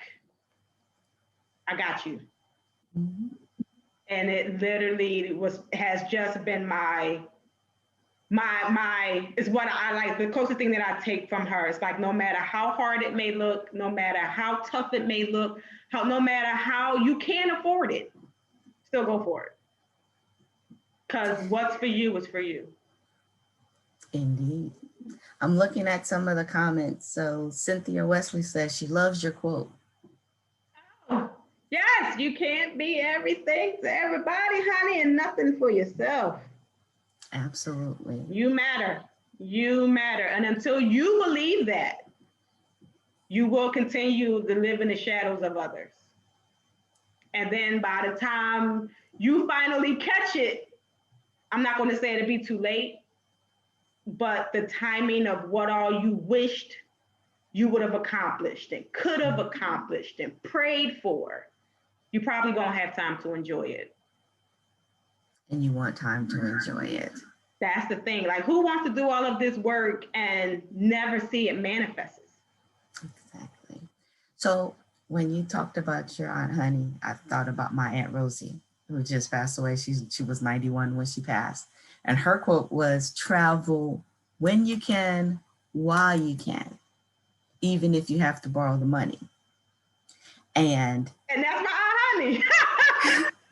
I got you. Mm-hmm. And it literally has just been my is what I like, the closest thing that I take from her. It's like, no matter how hard it may look, no matter how tough it may look, no matter how you can't afford it, still go for it. Because what's for you is for you. Indeed. I'm looking at some of the comments. So Cynthia Wesley says she loves your quote. Oh, yes, you can't be everything to everybody, honey, and nothing for yourself. Absolutely. You matter. You matter. And until you believe that, you will continue to live in the shadows of others. And then by the time you finally catch it, I'm not going to say it'll be too late, but the timing of what all you wished you would have accomplished and could have accomplished and prayed for, you probably won't have time to enjoy it. And you want time to enjoy it. That's the thing. Like, who wants to do all of this work and never see it manifest? Exactly. So when you talked about your Aunt Honey, I thought about my Aunt Rosie, who just passed away. She was 91 when she passed. And her quote was, travel when you can, while you can, even if you have to borrow the money. And that's my Aunt Honey.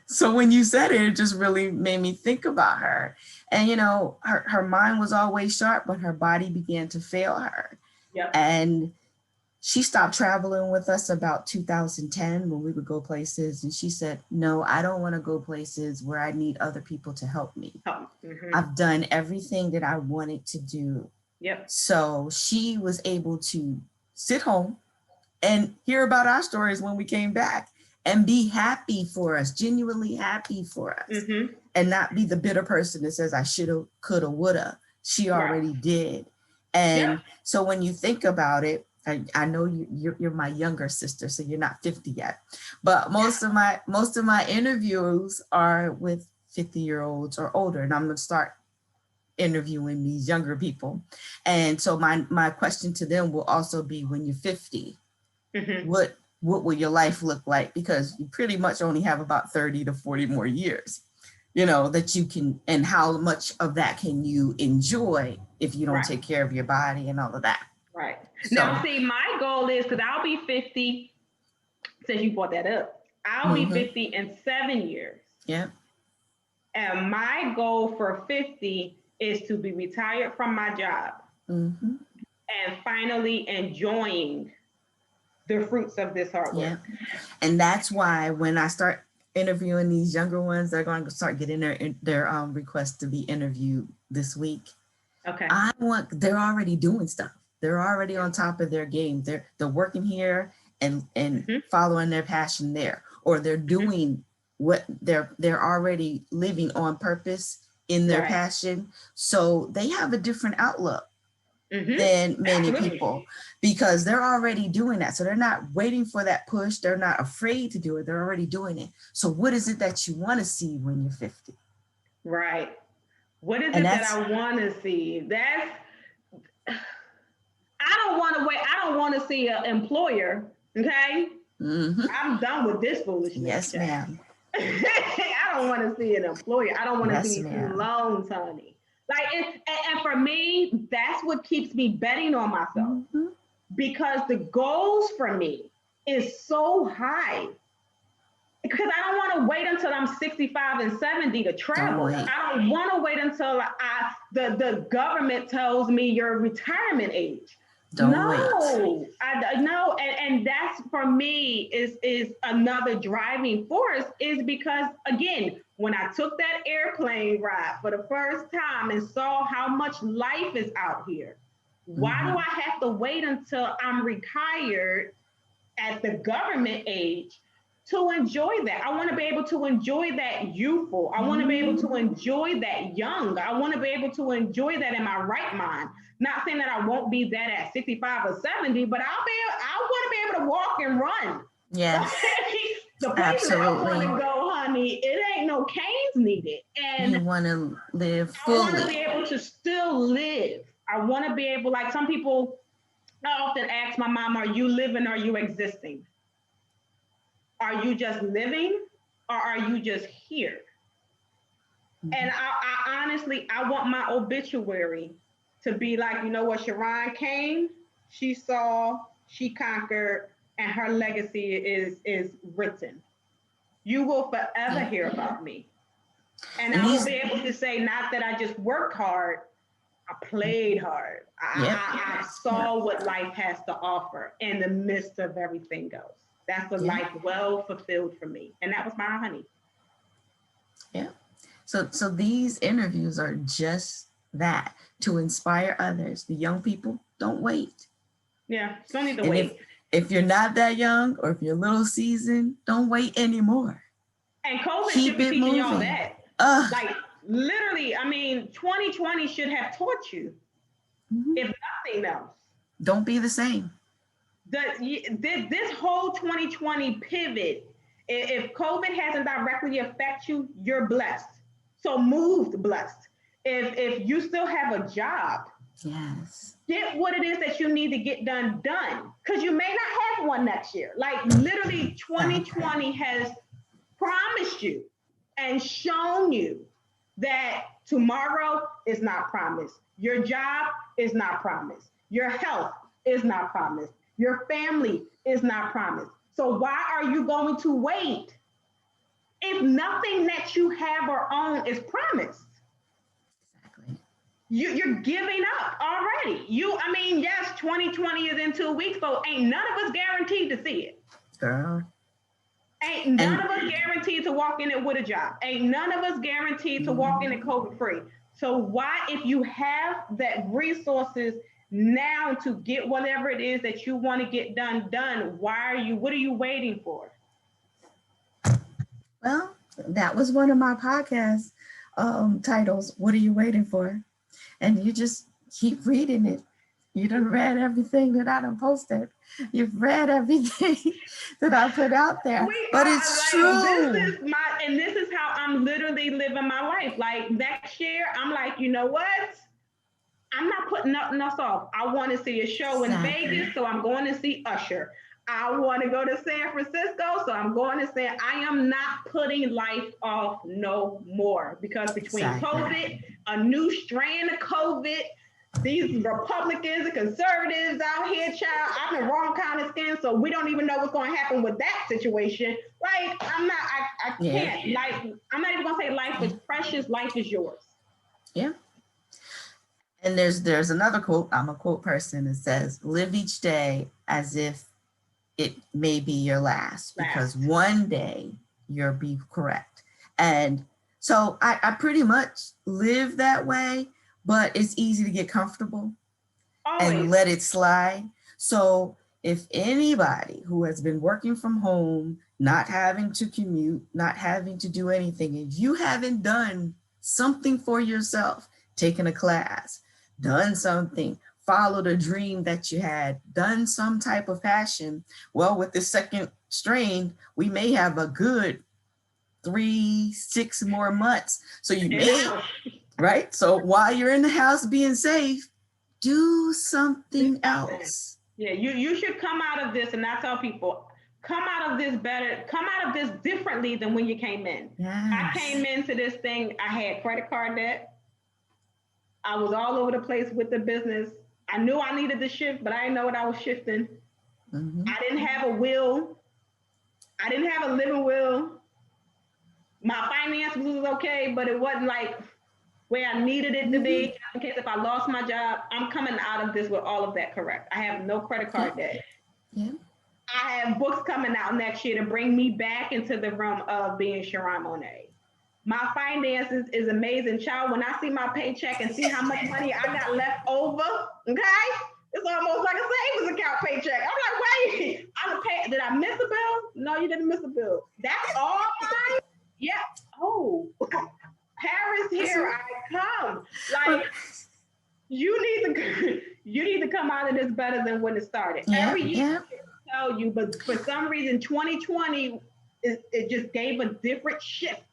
So when you said it, it just really made me think about her. And, you know, her mind was always sharp, but her body began to fail her. Yep. And she stopped traveling with us about 2010 when we would go places. And she said, no, I don't want to go places where I need other people to help me. Mm-hmm. I've done everything that I wanted to do. Yep. So she was able to sit home and hear about our stories when we came back and be happy for us, genuinely happy for us, mm-hmm. and not be the bitter person that says, I shoulda, coulda, woulda. She already did. And so when you think about it, I know you're my younger sister, so you're not 50 yet, but most of my interviews are with 50-year-olds or older, and I'm gonna start interviewing these younger people. And so my question to them will also be, when you're 50, mm-hmm. what will your life look like? Because you pretty much only have about 30 to 40 more years, you know, that you can, and how much of that can you enjoy if you don't take care of your body and all of that. Right. So, now, see, my goal is, because I'll be 50, since you brought that up, I'll be 50 in 7 years. Yeah. And my goal for 50 is to be retired from my job and finally enjoying the fruits of this hard work. Yeah. And that's why when I start interviewing these younger ones, they're going to start getting their requests to be interviewed this week. Okay. They're already doing stuff. They're already on top of their game. They're working here and following their passion there, or they're doing what they're already living on purpose in their passion. So they have a different outlook than many people, because they're already doing that. So they're not waiting for that push. They're not afraid to do it. They're already doing it. So what is it that you want to see when you're 50? Right. What is it that I want to see? I don't want to wait. I don't want to see an employer. Okay. I'm done with this foolishness. Yes, ma'am. I don't want to see an employer. I don't want to see loans, honey. Like, and for me, that's what keeps me betting on myself, because the goals for me is so high. Because I don't want to wait until I'm 65 and 70 to travel. I don't want to wait until the government tells me your retirement age. Don't wait. I know, and that's, for me, is another driving force, is because, again, when I took that airplane ride for the first time and saw how much life is out here, why do I have to wait until I'm retired at the government age to enjoy that? I want to be able to enjoy that youthful. I want to be able to enjoy that young. I want to be able to enjoy that in my right mind. Not saying that I won't be that at 65 or 70, but I want to be able to walk and run. Yes. The place that I want to go, honey, it ain't no canes needed. And you want to live fully. I want to be able to still live. I want to be able, like some people, I often ask my mom, are you living or are you existing? Are you just living or are you just here? Mhm. And I honestly, I want my obituary to be like, you know what, Sharon came, she saw, she conquered, and her legacy is written. You will forever Yeah. hear about me. And And I will these, be able to say, not that I just worked hard, I played hard. yep, I yep, saw what life has to offer in the midst of everything else. That's a yep, life well fulfilled for me. And that was my honey. yep. So these interviews are just that, to inspire others. The young people, don't wait. Yeah, still need to And wait. if you're not that young or if you're a little seasoned, don't wait anymore. And COVID should Keep be it teaching y'all moving. that. Uh, Like literally, I mean, 2020 should have taught you, mhm. if nothing else. Don't be the same. This whole 2020 pivot, if COVID hasn't directly affected you, you're blessed. So moved blessed. If you still have a job, Yes. get what it is that you need to get done. Because you may not have one next year. Like literally, Exactly. 2020 has promised you and shown you that tomorrow is not promised. Your job is not promised. Your health is not promised. Your family is not promised. So why are you going to wait if nothing that you have or own is promised? Exactly. You're giving up already. I mean, yes, 2020 is in 2 weeks, so ain't none of us guaranteed to see it. Girl. Ain't none And of us guaranteed to walk in it with a job. Ain't none of us guaranteed to walk in it COVID free. So why, if you have that resources now to get whatever it is that you want to get done, what are you waiting for? well, that was one of my podcast titles. What are you waiting for? And you just keep reading it. You done read everything that I done posted. You've read everything that I put out there. But it's true. This is how I'm literally living my life. Like next year, I'm like, you know what? I'm not putting nothing else off. I want to see a show in Vegas, so I'm going to see Usher. I want to go to San Francisco, so I'm going to say I am not putting life off no more, because between COVID, a new strand of COVID, these Republicans and conservatives out here, child, I'm the wrong kind of skin, so we don't even know what's going to happen with that situation. Like, I can't. Like, I'm not even going to say life is precious, life is yours. Yeah. And there's another quote. I'm a quote person that says, live each day as if it may be your last, because one day you'll be correct. And so I pretty much live that way, but it's easy to get comfortable and let it slide. So if anybody who has been working from home, not having to commute, not having to do anything, and you haven't done something for yourself, taken a class, done something, followed a dream that you had, done some type of passion, well, with the second strain, we may have a good 3-6 more months. So you may, right? So while you're in the house being safe, do something else. Yeah, you should come out of this, and I tell people, come out of this better, come out of this differently than when you came in. Yes. I came into this thing, I had credit card debt. I was all over the place with the business. I knew I needed to shift, but I didn't know what I was shifting. Mm-hmm. I didn't have a will. I didn't have a living will. My finances was okay, but it wasn't like where I needed it to be. Just in case if I lost my job, I'm coming out of this with all of that correct. I have no credit card debt. Yeah. I have books coming out next year to bring me back into the realm of being Sharon Monet. My finances is amazing, child. When I see my paycheck and see how much money I got left over, okay, it's almost like a savings account paycheck. I'm like, wait, did I miss a bill? No, you didn't miss a bill. That's all mine? Yeah. Oh, Paris, here I come. Like, you need to come out of this better than when it started. Yeah, every year I tell you, but for some reason 2020 it just gave a different shift.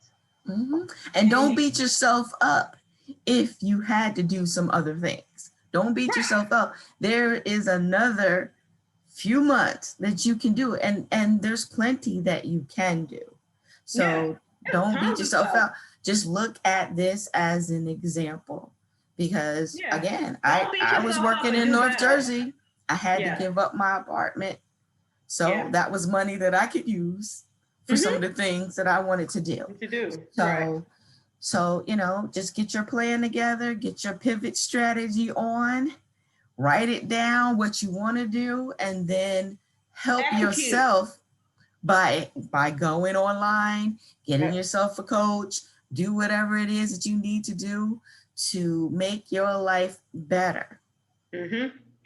Mm-hmm. And don't beat yourself up if you had to do some other things. Don't beat yourself up. There is another few months that you can do, and there's plenty that you can do. So don't beat yourself up. Just look at this as an example, because again, I was working in North Jersey. I had to give up my apartment. So that was money that I could use for some of the things that I wanted to do. So, you know, just get your plan together, get your pivot strategy on, write it down, what you want to do, and then help yourself by going online, getting yourself a coach, do whatever it is that you need to do to make your life better.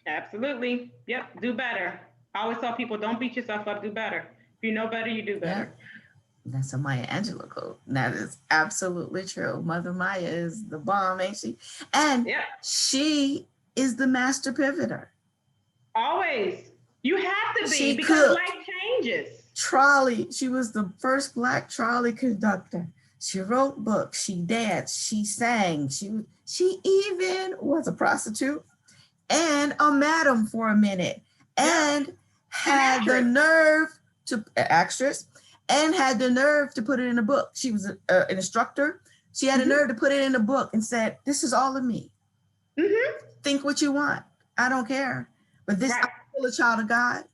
Absolutely. Yep. Do better. I always tell people, don't beat yourself up, do better. If you know better, you do better. That's a Maya Angelou quote. That is absolutely true. Mother Maya is the bomb, ain't she? And she is the master pivoter. Always. You have to be, because life changes. Trolley. She was the first Black trolley conductor. She wrote books. She danced. She sang. She even was a prostitute and a madam for a minute, and had the nerve to actress. And had the nerve to put it in a book. She was an instructor. She had a nerve to put it in a book and said, "This is all of me. Think what you want. I don't care. But this, I'm still a child of God.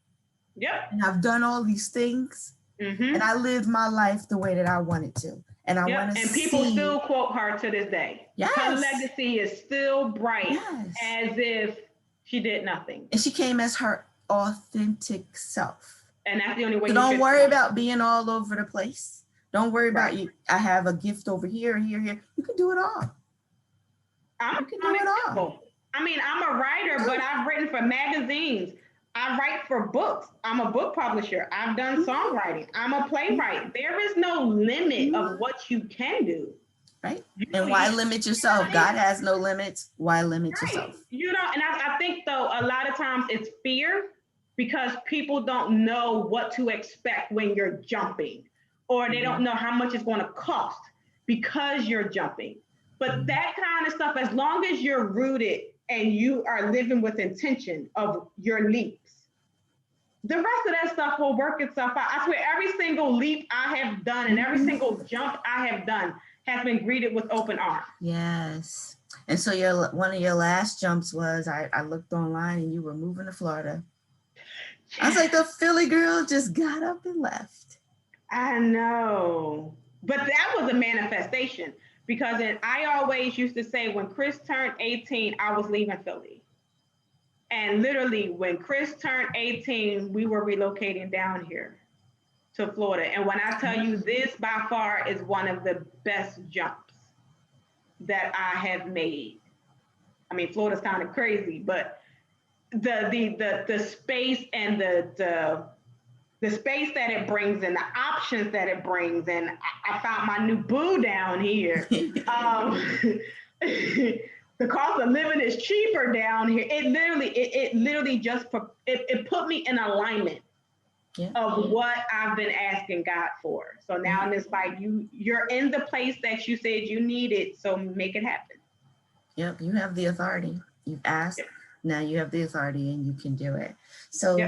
And I've done all these things. And I lived my life the way that I wanted to. And I want to see." And people still quote her to this day. Her legacy is still bright, as if she did nothing. And she came as her authentic self. And that's the only way. So don't worry about being all over the place. Don't worry about you. I have a gift over here, here. You can do it all. You can do it all. I mean, I'm a writer, but I've written for magazines. I write for books. I'm a book publisher. I've done songwriting. I'm a playwright. There is no limit of what you can do. Right. And why limit yourself? God has no limits. Why limit yourself? You know, and I think, though, a lot of times it's fear, because people don't know what to expect when you're jumping, or they don't know how much it's going to cost because you're jumping. But that kind of stuff, as long as you're rooted and you are living with intention of your leaps, the rest of that stuff will work itself out. I swear, every single leap I have done and every single jump I have done has been greeted with open arms. Yes. And so one of your last jumps was, I looked online and you were moving to Florida. I was like, the Philly girl just got up and left. I know. But that was a manifestation, because I always used to say, when Chris turned 18, I was leaving Philly. And literally, when Chris turned 18, we were relocating down here to Florida. And when I tell you, this by far is one of the best jumps that I have made. I mean, Florida's kind of crazy, but the space and the space that it brings and the options that it brings, and I found my new boo down here. The cost of living is cheaper down here. It literally just it put me in alignment of what I've been asking God for. So now it's like you're in the place that you said you needed, so make it happen. Yep, you have the authority. You've asked. Now you have the authority and you can do it. So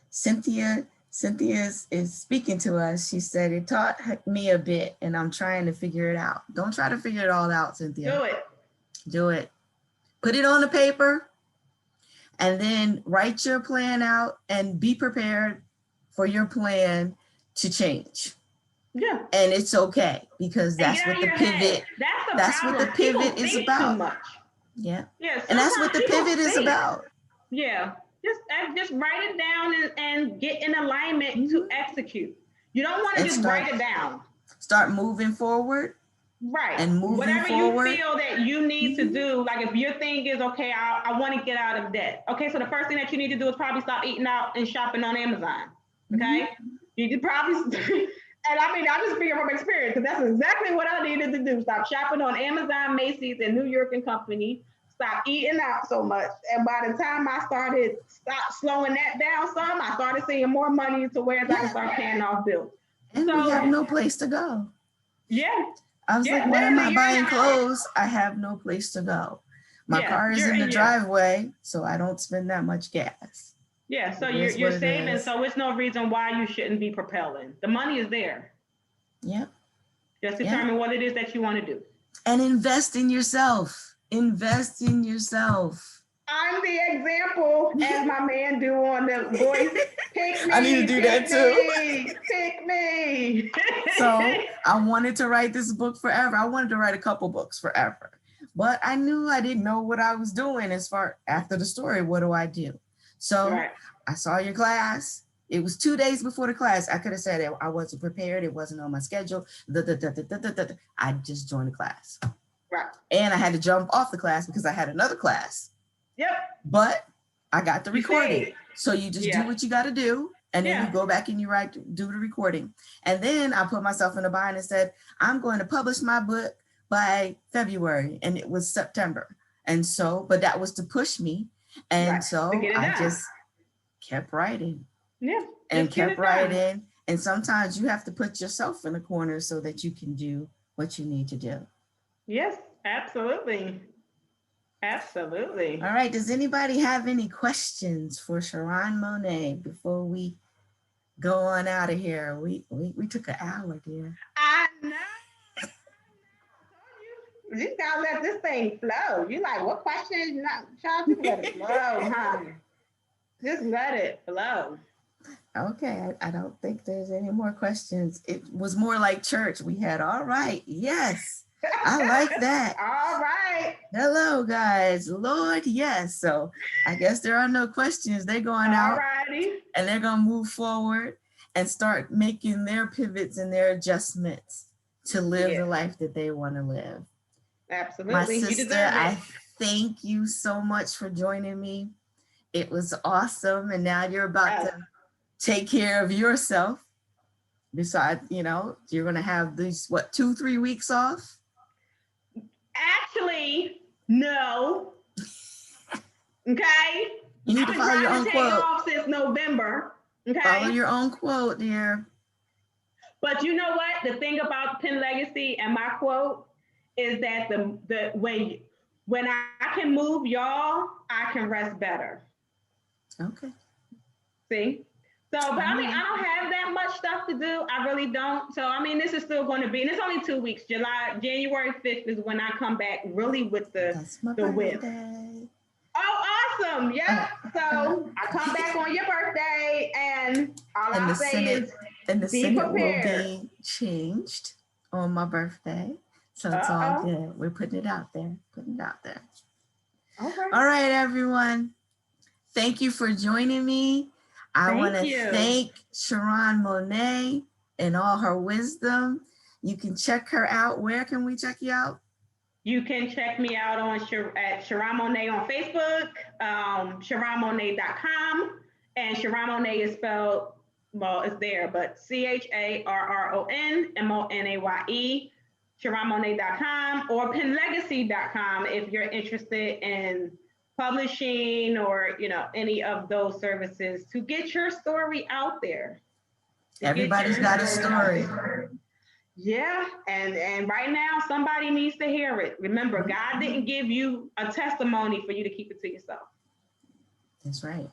Cynthia is speaking to us. She said, it taught me a bit and I'm trying to figure it out. Don't try to figure it all out, Cynthia. Do it. Put it on the paper and then write your plan out and be prepared for your plan to change. Yeah. And it's okay, because that's what the pivot, that's what the pivot is about. Yeah. And that's what the pivot is about. Yeah. Just write it down and get in alignment to execute. You don't want to just write it down. Start moving forward. Right. And moving whatever forward. You feel that you need to do, like if your thing is, okay, I want to get out of debt. Okay, so the first thing that you need to do is probably stop eating out and shopping on Amazon. Okay? You could probably, and I mean, I just speaking from experience, because that's exactly what I needed to do. Stop shopping on Amazon, Macy's, and New York and Company. Stop eating out so much. And by the time I started slowing that down some, I started seeing more money to where I can start paying off bills. And we have no place to go. Yeah. I was like, why am I buying clothes? I have no place to go. My car is in the driveway, so I don't spend that much gas. Yeah, so you're saving, so it's no reason why you shouldn't be propelling. The money is there. Yep. Just determine what it is that you want to do. And invest in yourself. Invest in yourself. I'm the example, as my man do on the voice. Pick me. I need to do that too. Pick me. So I wanted to write this book forever. I wanted to write a couple books forever. But I knew I didn't know what I was doing as far after the story. What do I do? So I saw your class. It was 2 days before the class. I could have said I wasn't prepared. It wasn't on my schedule. I just joined the class. Right. And I had to jump off the class because I had another class. Yep. But I got the recording. So you just do what you got to do. And then you go back and you do the recording. And then I put myself in a bind and said, I'm going to publish my book by February. And it was September. And so, but that was to push me. And so I just kept writing. Yeah. And kept writing. And sometimes you have to put yourself in a corner so that you can do what you need to do. Yes, absolutely. Absolutely. All right. Does anybody have any questions for Sharon Monet before we go on out of here? We took an hour, dear. I know. You just gotta let this thing flow. You like, what questions? Child, just let it flow, honey. Just let it flow. Okay, I don't think there's any more questions. It was more like church. We had, all right, yes. I like that. All right. Hello, guys. Lord, yes. So I guess there are no questions. They're going out and they're going to move forward and start making their pivots and their adjustments to live the life that they want to live. Absolutely. My sister, I thank you so much for joining me. It was awesome. And now you're about to take care of yourself. Besides, you're going to have these, 2-3 weeks off? Actually, no. Okay. You need to follow your own quote. Off since November. Okay. Follow your own quote, dear. But you know what? The thing about Pen Legacy and my quote is that the when I can move y'all, I can rest better. Okay. See? So, but I mean, I don't have that much stuff to do. I really don't. So, I mean, this is still going to be, and it's only 2 weeks. January 5th is when I come back really with the whip. Oh, awesome. Yeah. So I come back on your birthday and all I'll say is the Senate will be changed on my birthday. So it's all good. We're putting it out there. Okay. All right, everyone. Thank you for joining me. I want to thank Sharon Monet and all her wisdom. You can check her out. Where can we check you out? You can check me out at Sharon Monet on Facebook, SharonMonet.com, and Sharon Monet is spelled, well, it's there, but CharronMonaye, SharonMonet.com, or PenLegacy.com if you're interested in publishing or any of those services to get your story out there. Everybody's got a story. Yeah, and right now somebody needs to hear it. Remember, God didn't give you a testimony for you to keep it to yourself. That's right.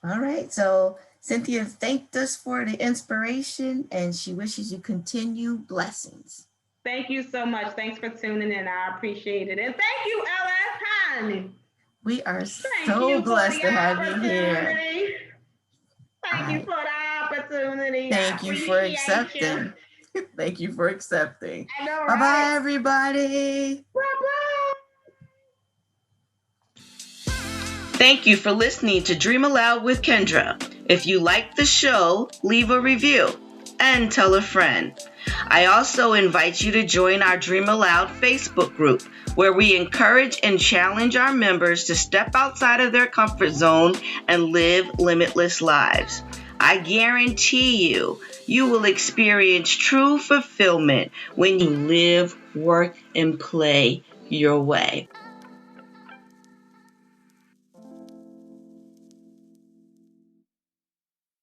All right, so Cynthia thanked us for the inspiration and she wishes you continued blessings. Thank you so much. Thanks for tuning in. I appreciate it. And thank you, LS, honey. We are so blessed to have you here. Thank you for the opportunity. Thank you for accepting. Thank you for accepting. I know, right? Bye-bye, everybody. Bye-bye. Thank you for listening to Dream Aloud with Kendra. If you like the show, leave a review and tell a friend. I also invite you to join our Dream Aloud Facebook group, where we encourage and challenge our members to step outside of their comfort zone and live limitless lives. I guarantee you will experience true fulfillment when you live, work, and play your way.